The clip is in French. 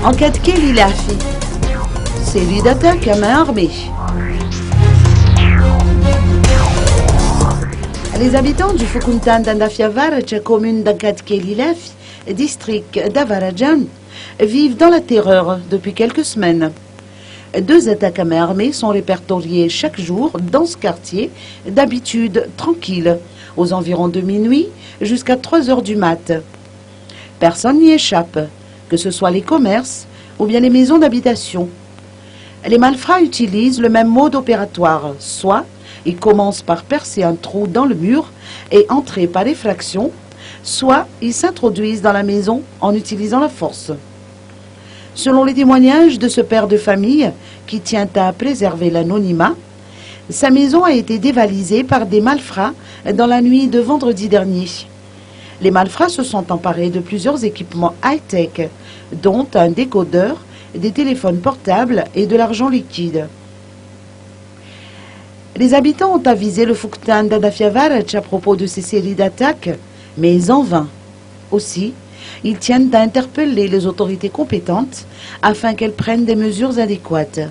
Enquête Kelilafi. Série d'attaques à main armée. Les habitants du Fukuntan d'Andafiavarach, commune d'Enquête Kelilafi, district d'Avarajan, vivent dans la terreur depuis quelques semaines. 2 attaques à main armée sont répertoriées chaque jour dans ce quartier, d'habitude tranquille, aux environs de minuit jusqu'à 3 heures du mat. Personne n'y échappe, que ce soit les commerces ou bien les maisons d'habitation. Les malfrats utilisent le même mode opératoire, soit ils commencent par percer un trou dans le mur et entrer par effraction, soit ils s'introduisent dans la maison en utilisant la force. Selon les témoignages de ce père de famille qui tient à préserver l'anonymat, sa maison a été dévalisée par des malfrats dans la nuit de vendredi dernier. Les malfrats se sont emparés de plusieurs équipements high-tech, dont un décodeur, des téléphones portables et de l'argent liquide. Les habitants ont avisé le Fukuntan d'Andafiavarach à propos de ces séries d'attaques, mais en vain. Aussi, ils tiennent à interpeller les autorités compétentes afin qu'elles prennent des mesures adéquates.